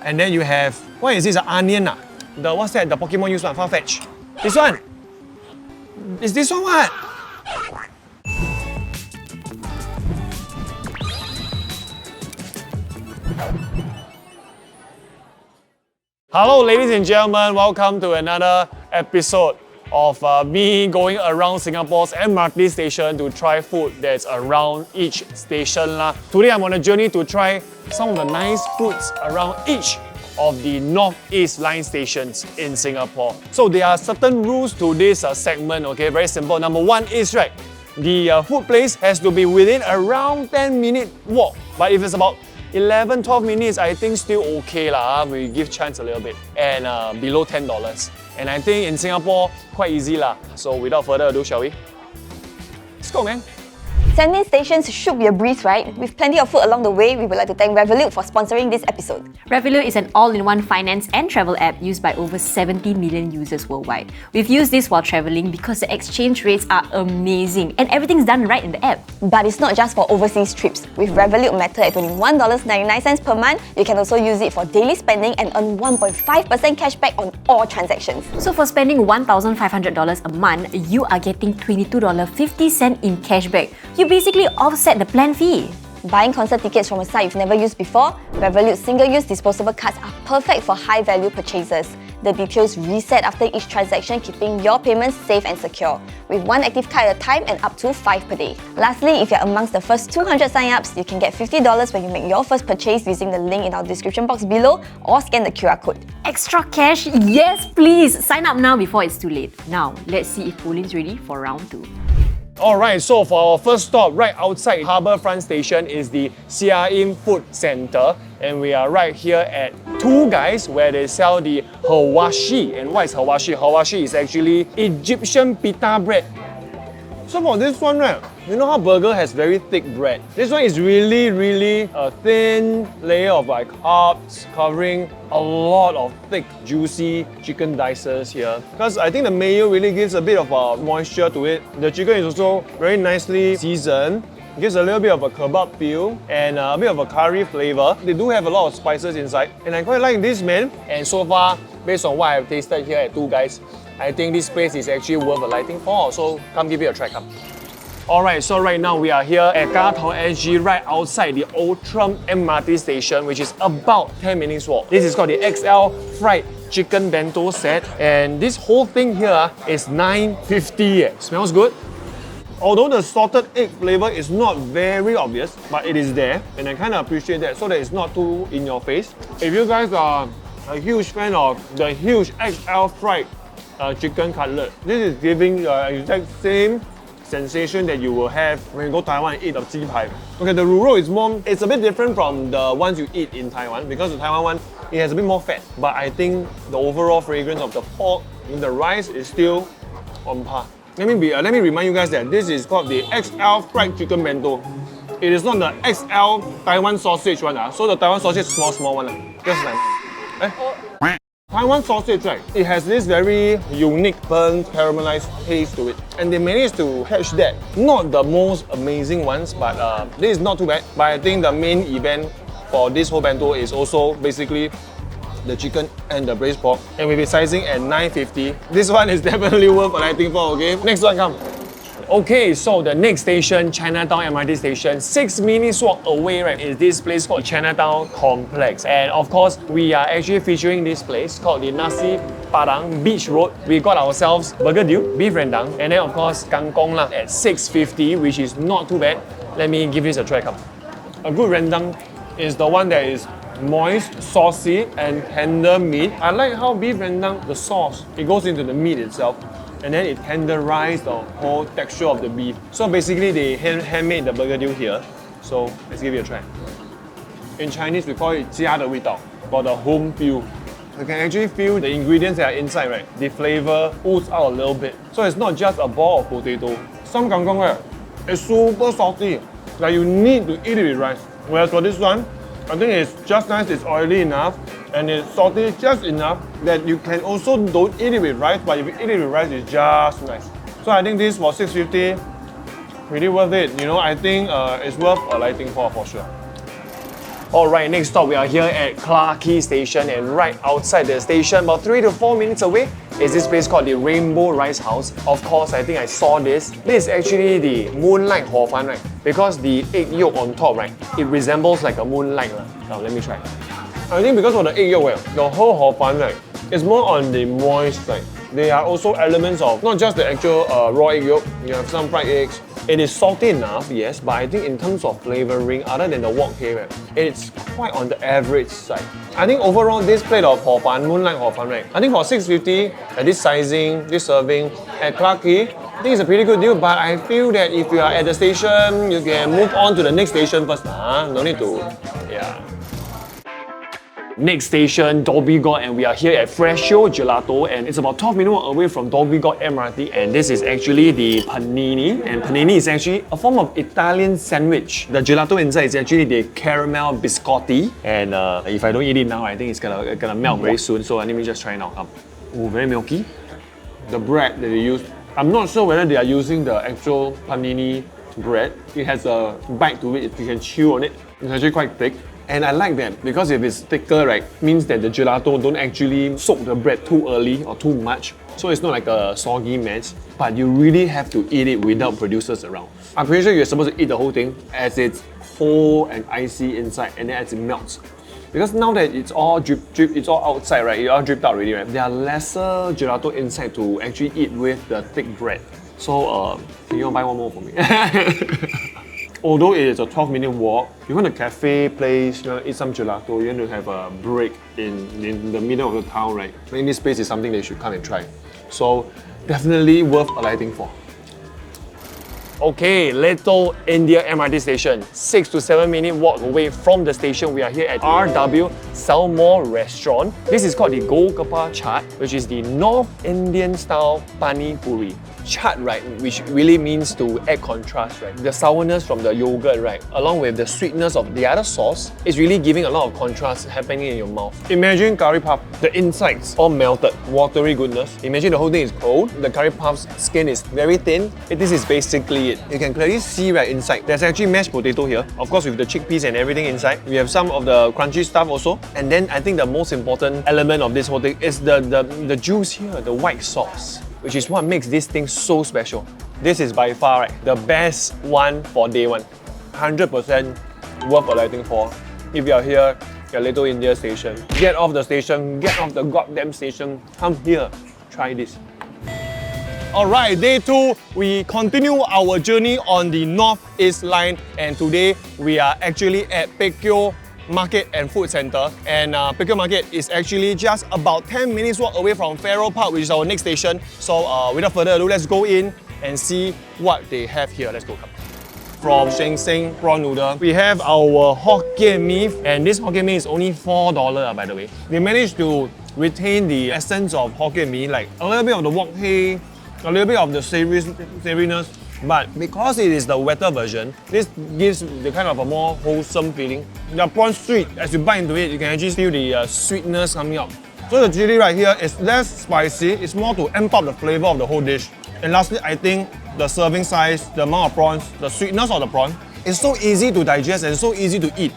And then you have, what is this, onion ah? What's that, the Pokemon use one, Farfetch. This one. Is this one what? Hello ladies and gentlemen, welcome to another episode of me going around Singapore's MRT station to try food that's around each station lah. Today I'm on a journey to try some of the nice foods around each of the Northeast line stations in Singapore. So there are certain rules to this segment, okay, very simple. Number one is, right, the food place has to be within around 10-minute walk. But if it's about 11-12 minutes, I think still okay lah. We give chance a little bit. And below $10. And I think in Singapore, quite easy lah. So without further ado, shall we? Let's go, man. 10-minute stations should be a breeze, right? With plenty of food along the way, we would like to thank Revolut for sponsoring this episode. Revolut is an all-in-one finance and travel app used by over 70 million users worldwide. We've used this while traveling because the exchange rates are amazing and everything's done right in the app. But it's not just for overseas trips. With Revolut Matter at $21.99 per month, you can also use it for daily spending and earn 1.5% cashback on all transactions. So for spending $1,500 a month, you are getting $22.50 in cashback. You basically offset the plan fee. Buying concert tickets from a site you've never used before, Revolut's single-use disposable cards are perfect for high-value purchases. The details reset after each transaction, keeping your payments safe and secure, with one active card at a time and up to 5 per day. Lastly, if you're amongst the first 200 sign-ups, you can get $50 when you make your first purchase using the link in our description box below or scan the QR code. Extra cash? Yes, please! Sign up now before it's too late. Now, let's see if Bolin's ready for round 2. Alright, so for our first stop, right outside Harbourfront Station is the Siaim Food Centre. And we are right here at Two Guys, where they sell the hawashi. And what is hawashi? Hawashi is actually Egyptian pita bread. So for this one, right, you know how burger has very thick bread? This one is really a thin layer of like carbs covering a lot of thick, juicy chicken dices here. Because I think the mayo really gives a bit of moisture to it. The chicken is also very nicely seasoned. It gives a little bit of a kebab feel and a bit of a curry flavor. They do have a lot of spices inside. And I quite like this, man. And so far, based on what I've tasted here at Two Guys, I think this place is actually worth a lighting for, so come give it a try, come. Alright, so right now we are here at Katong SG, right outside the Outram MRT station, which is about 10 minutes walk. This is called the XL Fried Chicken Bento Set, and this whole thing here is $9.50. Smells good. Although the salted egg flavor is not very obvious, but it is there, and I kind of appreciate that so that it's not too in your face. If you guys are a huge fan of the huge XL Fried chicken cutlet, this is giving the exact same sensation that you will have when you go to Taiwan and eat a ji pai. Okay, the ruro is it's a bit different from the ones you eat in Taiwan because the Taiwan one, it has a bit more fat. But I think the overall fragrance of the pork in the rice is still on par. Let me remind you guys that this is called the XL Fried Chicken Bento. It is not the XL Taiwan sausage one. So the Taiwan sausage is small one. Just like, Taiwan sausage, right, it has this very unique burnt caramelized taste to it. And they managed to catch that. Not the most amazing ones, but this is not too bad. But I think the main event for this whole bento is also basically the chicken and the braised pork. And we'll be sizing at $9.50. This one is definitely worth a lighting for, okay? Next one, come. Okay, so the next station, Chinatown MRT station, 6 minutes walk away, right, is this place called Chinatown Complex. And of course, we are actually featuring this place called the Nasi Padang Beach Road. We got ourselves burger deal, beef rendang, and then of course, kangkong lah at $6.50, which is not too bad. Let me give this a try, come. A good rendang is the one that is moist, saucy, and tender meat. I like how beef rendang, the sauce, it goes into the meat itself. And then it tenderizes the whole texture of the beef. So basically they handmade the burger deal here. So let's give it a try. In Chinese we call it 家的味道, for the home feel. You can actually feel the ingredients that are inside, right? The flavor ooze out a little bit. So it's not just a ball of potato. Some kangkong, right, it's super salty. Like you need to eat it with rice. Whereas for this one, I think it's just nice, it's oily enough, and it's salty just enough that you can also don't eat it with rice, but if you eat it with rice, it's just nice. So I think this for $6.50, pretty worth it. You know, I think it's worth a lighting for sure. Alright, next stop we are here at Clarke Quay station, and right outside the station, about 3 to 4 minutes away, is this place called the Rainbow Rice House. Of course, I think I saw this. This is actually the moonlight hor fun, right? Because the egg yolk on top, right, it resembles like a moonlight. Now let me try. I think because of the egg yolk, the whole hor fun, right, is more on the moist side. There are also elements of not just the actual raw egg yolk, you have some fried eggs. It is salty enough, yes, but I think in terms of flavoring, other than the wok hei, right, it's quite on the average side. I think overall this plate of hor fun, moonlight hor fun, right, I think for $6.50 at this sizing, this serving at Clarke Quay, I think it's a pretty good deal, but I feel that if you are at the station, you can move on to the next station first. No need to, yeah. Next station, Dhoby Ghaut, and we are here at Frescio Gelato, and it's about 12 minutes away from Dhoby Ghaut MRT, and this is actually the panini, and panini is actually a form of Italian sandwich. The gelato inside is actually the caramel biscotti, and if I don't eat it now, I think it's gonna melt very soon, so let me just try it now. Oh, very milky. The bread that they use, I'm not sure whether they are using the actual panini bread. It has a bite to it, you can chew on it. It's actually quite thick. And I like that because if it's thicker, right, means that the gelato don't actually soak the bread too early or too much. So it's not like a soggy mess, but you really have to eat it without producers around. I'm pretty sure you're supposed to eat the whole thing as it's whole and icy inside, and then as it melts. Because now that it's all it's all outside, right, it's all dripped out already, right, there are lesser gelato inside to actually eat with the thick bread. So, can you buy one more for me? Although it is a 12-minute walk, you want a cafe place, you want to eat some gelato, you want to have a break in the middle of the town, right? I think this place is something that you should come and try. So definitely worth alighting for. Okay, Little India MRT station. 6 to 7 minute walk away from the station. We are here at RW Salmore Restaurant. This is called the Golgappa Chaat, which is the North Indian style Pani Puri. Chaat, right, which really means to add contrast, right? The sourness from the yogurt, right, along with the sweetness of the other sauce, is really giving a lot of contrast happening in your mouth. Imagine curry puff, the insides all melted, watery goodness. Imagine the whole thing is cold, the curry puff's skin is very thin. This is basically it. You can clearly see right inside, there's actually mashed potato here, of course with the chickpeas and everything inside. We have some of the crunchy stuff also. And then I think the most important element of this whole thing is the juice here, the white sauce, which is what makes this thing so special. This is by far, right, the best one for day one. 100% worth alighting for. If you are here at Little India station, get off the station, get off the goddamn station, come here, try this. Alright, day 2, we continue our journey on the North-East line, and today we are actually at Pekyo Market and Food Centre, and Pekyo Market is actually just about 10 minutes walk away from Farrer Park, which is our next station. So without further ado, let's go in and see what they have here. Let's go. From Sengkang prawn noodle, we have our Hokkien mee, and this Hokkien mee is only $4 by the way. They managed to retain the essence of Hokkien mee, like a little bit of the wok hei, a little bit of the savouriness, but because it is the wetter version, this gives the kind of a more wholesome feeling. The prawn sweet, as you bite into it, you can actually feel the sweetness coming up. So the chili right here is less spicy, it's more to amp up the flavour of the whole dish. And lastly, I think the serving size, the amount of prawns, the sweetness of the prawn, is so easy to digest and so easy to eat.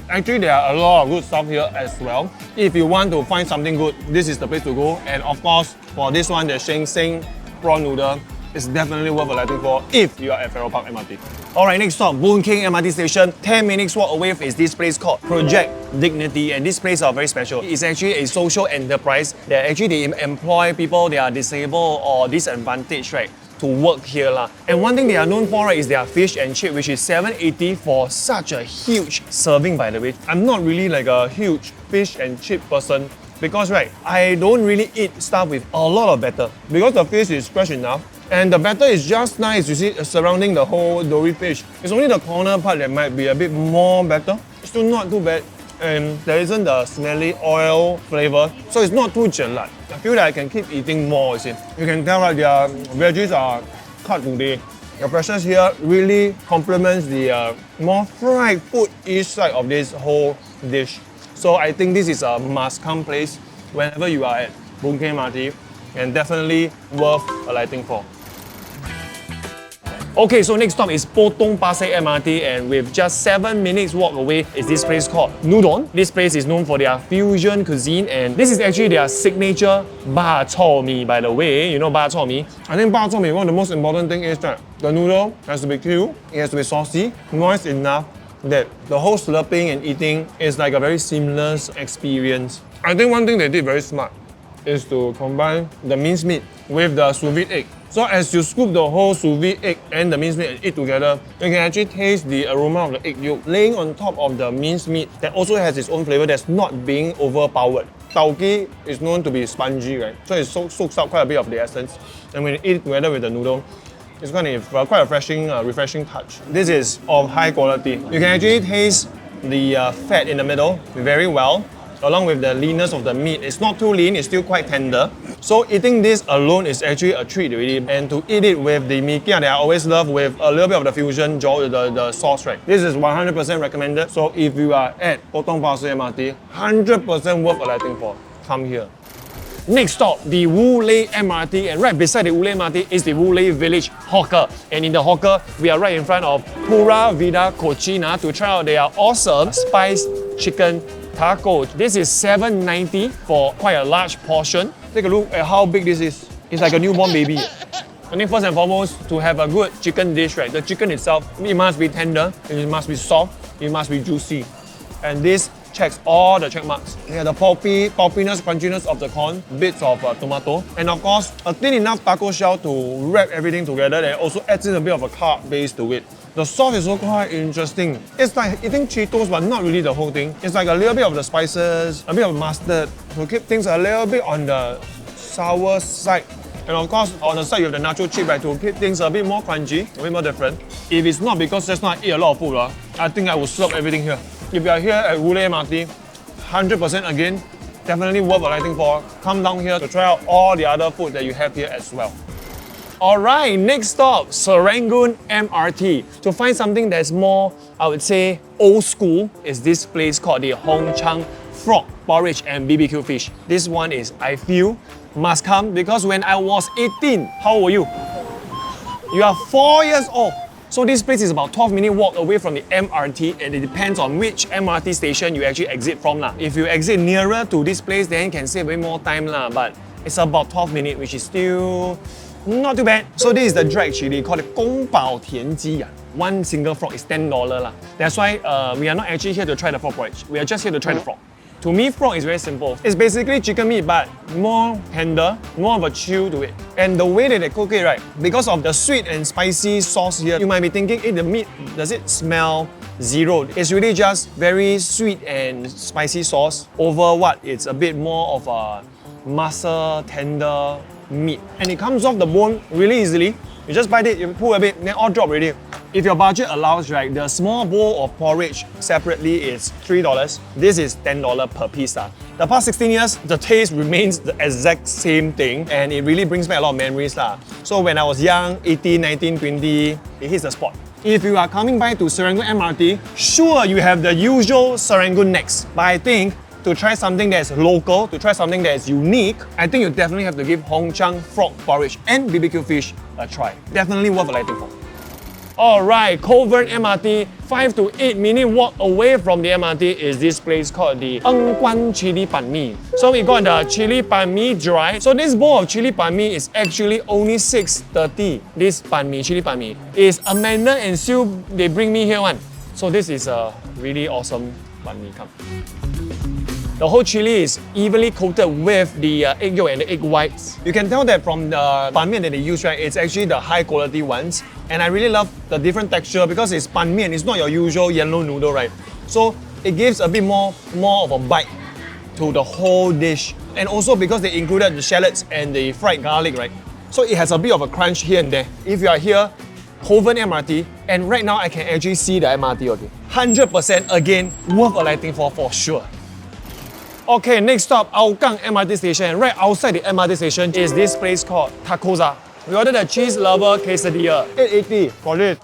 Actually, there are a lot of good stuff here as well. If you want to find something good, this is the place to go. And of course, for this one, the Sengkang prawn noodle, it's definitely worth alighting for if you are at Farrer Park MRT. Alright, next stop, Boon Keng MRT station. 10 minutes walk away is this place called Project Dignity, and this place is very special. It's actually a social enterprise that actually they employ people that are disabled or disadvantaged, right, to work here lah. And one thing they are known for, right, is their fish and chip, which is $7.80 for such a huge serving, by the way. I'm not really like a huge fish and chip person, because right, I don't really eat stuff with a lot of batter, because the fish is fresh enough and the batter is just nice, you see, surrounding the whole dory fish. It's only the corner part that might be a bit more batter. It's still not too bad, and there isn't the smelly oil flavour, so it's not too jelat. I feel that I can keep eating more, you see. You can tell that their veggies are cut today. The freshness here really complements the more fried food-ish side of this whole dish. So I think this is a must-come place whenever you are at Boon Keng MRT, and definitely worth alighting for. Okay, so next stop is Potong Pasir MRT, and with just 7 minutes walk away is this place called Nudon. This place is known for their fusion cuisine, and this is actually their signature bak chor mee, by the way. You know bak chor mee? I think bak chor mee, one of the most important thing is that the noodle has to be cute, it has to be saucy, moist enough that the whole slurping and eating is like a very seamless experience. I think one thing they did very smart is to combine the minced meat with the sous vide egg. So as you scoop the whole sous vide egg and the minced meat and eat together, you can actually taste the aroma of the egg yolk laying on top of the minced meat that also has its own flavor that's not being overpowered. Tauki is known to be spongy, right? So it soaks up quite a bit of the essence. And when you eat it together with the noodle, it's quite a refreshing touch. This is of high quality. You can actually taste the fat in the middle very well, along with the leanness of the meat. It's not too lean, it's still quite tender. So eating this alone is actually a treat really. And to eat it with the mee kia that I always love with a little bit of the fusion the sauce, right? This is 100% recommended. So if you are at Potong Pasir MRT, 100% worth alighting for. Come here. Next stop, the Woodleigh MRT, and right beside the Woodleigh MRT is the Woodleigh Village Hawker. And in the hawker, we are right in front of Pura Vida Cocina to try out their awesome spiced chicken taco. This is $7.90 for quite a large portion. Take a look at how big this is. It's like a newborn baby. I think first and foremost, to have a good chicken dish, right? The chicken itself, it must be tender, it must be soft, it must be juicy. And this checks all the check marks. Yeah, the pulpiness, crunchiness of the corn, bits of tomato, and of course, a thin enough taco shell to wrap everything together that also adds in a bit of a carb base to it. The sauce is also quite interesting. It's like eating Cheetos, but not really the whole thing. It's like a little bit of the spices, a bit of mustard, to keep things a little bit on the sour side. And of course, on the side you have the nacho chip, right, to keep things a bit more crunchy, a bit more different. If it's not because just now I eat a lot of food, I think I will slurp everything here. If you are here at Woodleigh MRT, 100% again, definitely worth alighting for. Come down here to try out all the other food that you have here as well. Alright, next stop, Serangoon MRT. To find something that's more, I would say, old school, is this place called the Hong Chang Frog Porridge and BBQ Fish. This one is, I feel, must come because when I was 18, how old were you? You are 4 years old. So this place is about 12-minute walk away from the MRT, and it depends on which MRT station you actually exit from. If you exit nearer to this place, then you can save a bit more time, but it's about 12 minutes, which is still not too bad. So this is the dried chili called the Gong Bao Tian Ji. One single frog is $10. That's why we are not actually here to try the frog porridge. We are just here to try the frog. To me, frog is very simple. It's basically chicken meat, but more tender, more of a chew to it. And the way that they cook it, right, because of the sweet and spicy sauce here, you might be thinking, the meat, does it smell zero? It's really just very sweet and spicy sauce over what it's a bit more of a muscle, tender meat. And it comes off the bone really easily. You just bite it, you pull a bit, then all drop already. If your budget allows, right, the small bowl of porridge separately is $3. This is $10 per piece. The past 16 years, the taste remains the exact same thing, and it really brings back a lot of memories. So when I was young, 18, 19, 20, it hits the spot. If you are coming by to Serangoon MRT, sure, you have the usual Serangoon next. But I think to try something that's local, to try something that's unique, I think you definitely have to give Hong Chang Frog Porridge and BBQ Fish a try. Definitely worth alighting for. Alright, Kovan MRT, 5 to 8 minute walk away from the MRT is this place called the Ng Guan Chili Ban Mi. So we got the chili ban mi dry. So this bowl of chili ban mi is actually only $6.30. This ban mi, chili ban mi, is amended and still they bring me here one. So this is a really awesome ban mi. Come. The whole chili is evenly coated with the egg yolk and the egg whites. You can tell that from the ban mian that they use, right, it's actually the high quality ones. And I really love the different texture because it's ban mian, it's not your usual yellow noodle, right? So it gives a bit more of a bite to the whole dish. And also because they included the shallots and the fried garlic, right? So it has a bit of a crunch here and there. If you are here, Kovan MRT, and right now I can actually see the MRT, okay? 100% again, worth alighting for sure. Okay, next stop, Hougang MRT station. Right outside the MRT station is this place called Tacoza. We ordered a cheese lover quesadilla, $8.80 for this.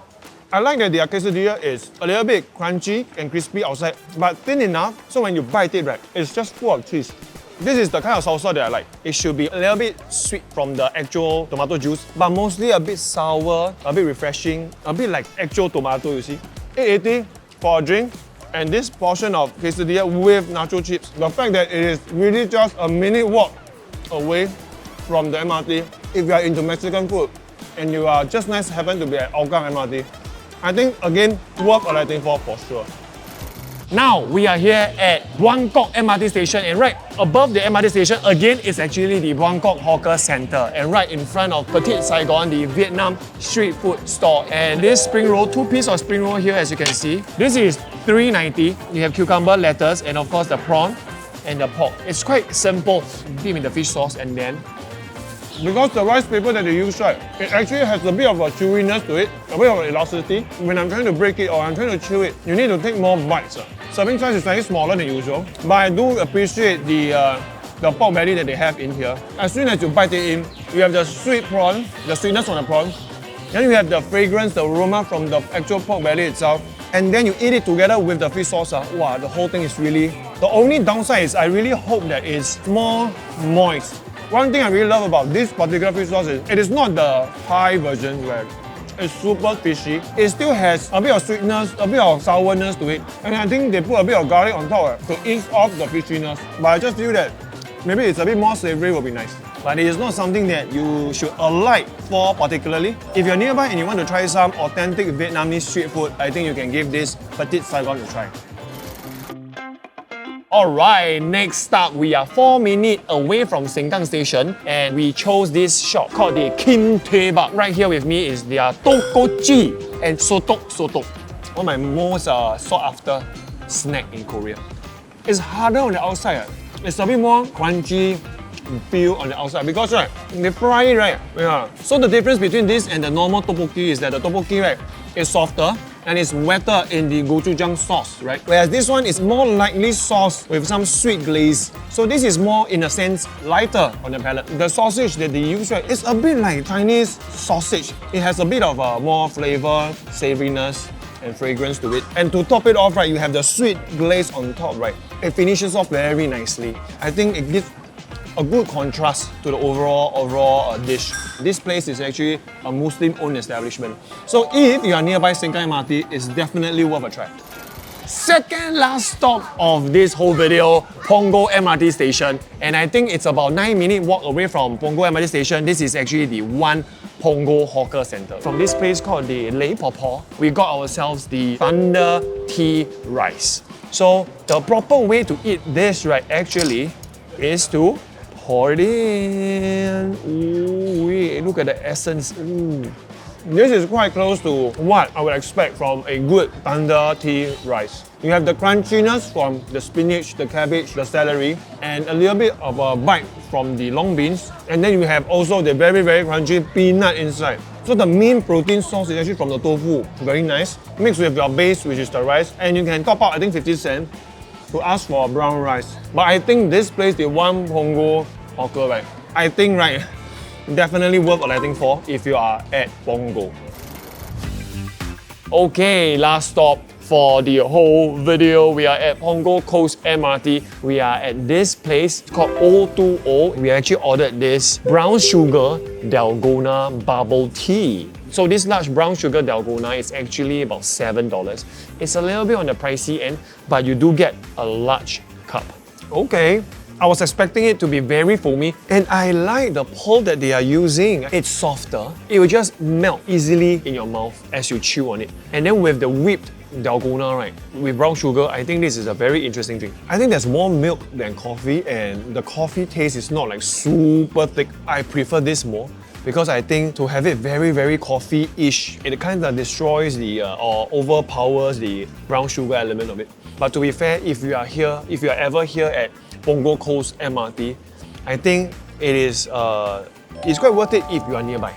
I like that their quesadilla is a little bit crunchy and crispy outside, but thin enough so when you bite it, right, it's just full of cheese. This is the kind of salsa that I like. It should be a little bit sweet from the actual tomato juice, but mostly a bit sour, a bit refreshing, a bit like actual tomato, you see. 880 for a drink, and this portion of quesadilla with nacho chips. The fact that it is really just a minute walk away from the MRT. If you are into Mexican food and you are just nice happen to be at Hougang MRT, I think again worth alighting for sure. Now we are here at Buangkok MRT station, and right above the MRT station again is actually the Buangkok Hawker Center, and right in front of Petit Saigon, the Vietnam street food store. And this spring roll, 2-piece of spring roll here, as you can see. This is $3.90. You have cucumber, lettuce, and of course the prawn and the pork. It's quite simple. Dip in the fish sauce, and then because the rice paper that they use, right, it actually has a bit of a chewiness to it, a bit of elasticity. When I'm trying to break it or I'm trying to chew it, you need to take more bites. Serving size is slightly smaller than usual, but I do appreciate the pork belly that they have in here. As soon as you bite it in, you have the sweet prawn, the sweetness on the prawn. Then you have the fragrance, the aroma from the actual pork belly itself. And then you eat it together with the fish sauce. Wow, the whole thing is really... The only downside is I really hope that it's more moist. One thing I really love about this particular fish sauce is it is not the Thai version where it's super fishy. It still has a bit of sweetness, a bit of sourness to it. And I think they put a bit of garlic on top to ease off the fishiness. But I just feel that maybe it's a bit more savory will be nice. But it is not something that you should alight for particularly. If you're nearby and you want to try some authentic Vietnamese street food, I think you can give this Petit Saigon a try. Alright, next stop, we are 4 minutes away from Sengkang station, and we chose this shop called the Kim Thuê Bak. Right here with me is their tteokbokki and sotok. One of my most sought after snack in Korea. It's harder on the outside. It's a bit more crunchy feel on the outside because right, they fry it right. Yeah. So the difference between this and the normal tteokbokki is that the tteokbokki right is softer and it's wetter in the gochujang sauce, right? Whereas this one is more lightly sauced with some sweet glaze. So this is more, in a sense, lighter on the palate. The sausage that they use, right, it's a bit like Chinese sausage. It has a bit of more flavor, savoriness, and fragrance to it. And to top it off, right, you have the sweet glaze on top, right? It finishes off very nicely. I think it gives a good contrast to the overall dish. This place is actually a Muslim-owned establishment. So if you are nearby Sengkang MRT, it's definitely worth a try. Second last stop of this whole video, Punggol MRT station. And I think it's about 9-minute walk away from Punggol MRT station. This is actually the One Punggol Hawker Center. From this place called the Lei Po Po, we got ourselves the Thunder Tea Rice. So the proper way to eat this, right, actually is to pour it in. Ooh, look at the essence. Ooh. This is quite close to what I would expect from a good thunder tea rice. You have the crunchiness from the spinach, the cabbage, the celery, and a little bit of a bite from the long beans. And then you have also the very, very crunchy peanut inside. So the main protein source is actually from the tofu. Very nice. Mixed with your base, which is the rice. And you can top up, I think, 50 cents to ask for brown rice. But I think this place, the One Punggol Hawker, right? I think, right, definitely worth alighting for if you are at Punggol. Okay, last stop for the whole video. We are at Punggol Coast MRT. We are at this place called O2O. We actually ordered this brown sugar dalgona bubble tea. So this large brown sugar dalgona is actually about $7. It's a little bit on the pricey end, but you do get a large cup. Okay. I was expecting it to be very foamy, and I like the pearl that they are using. It's softer. It will just melt easily in your mouth as you chew on it. And then with the whipped dalgona, right, with brown sugar, I think this is a very interesting drink. I think there's more milk than coffee, and the coffee taste is not like super thick. I prefer this more because I think to have it very, very coffee-ish, it kind of destroys the or overpowers the brown sugar element of it. But to be fair, if you are ever here at Punggol Coast MRT, I think it is it's quite worth it if you are nearby.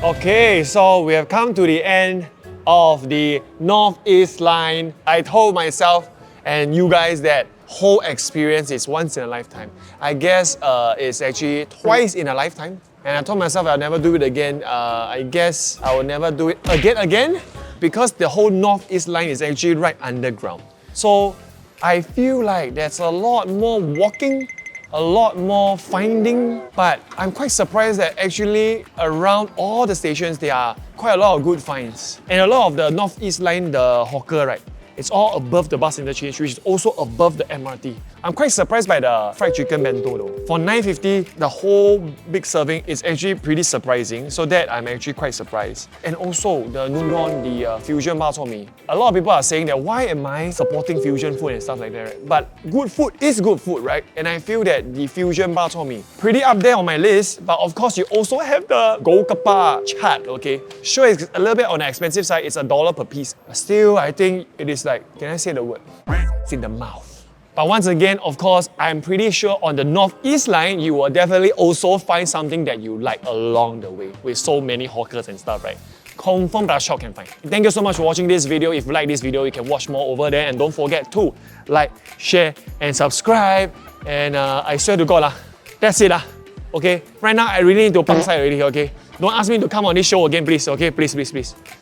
Okay, so we have come to the end of the Northeast Line. I told myself and you guys that whole experience is once in a lifetime. I guess it's actually twice in a lifetime. And I told myself I'll never do it again. I guess I will never do it again because the whole Northeast Line is actually right underground. So I feel like there's a lot more walking a lot more finding, but I'm quite surprised that actually around all the stations there are quite a lot of good finds. And a lot of the Northeast line, the hawker, right? It's all above the bus interchange, which is also above the MRT. I'm quite surprised by the fried chicken bento though. For $9.50, the whole big serving is actually pretty surprising. So that I'm actually quite surprised. And also the noodle, the fusion bak chor mee. A lot of people are saying that why am I supporting fusion food and stuff like that, right? But good food is good food, right? And I feel that the fusion bak chor mee, pretty up there on my list. But of course, you also have the Golgappa chaat, okay? Sure, it's a little bit on the expensive side. It's $1 per piece. But still, I think it is like, can I say the word? It's in the mouth. But once again, of course, I'm pretty sure on the Northeast line, you will definitely also find something that you like along the way with so many hawkers and stuff, right? Confirm that shop can find. Thank you so much for watching this video. If you like this video, you can watch more over there. And don't forget to like, share, and subscribe. And I swear to God, that's it. Okay? Right now, I really need to pang sai already, okay? Don't ask me to come on this show again, please. Okay? Please, please, please.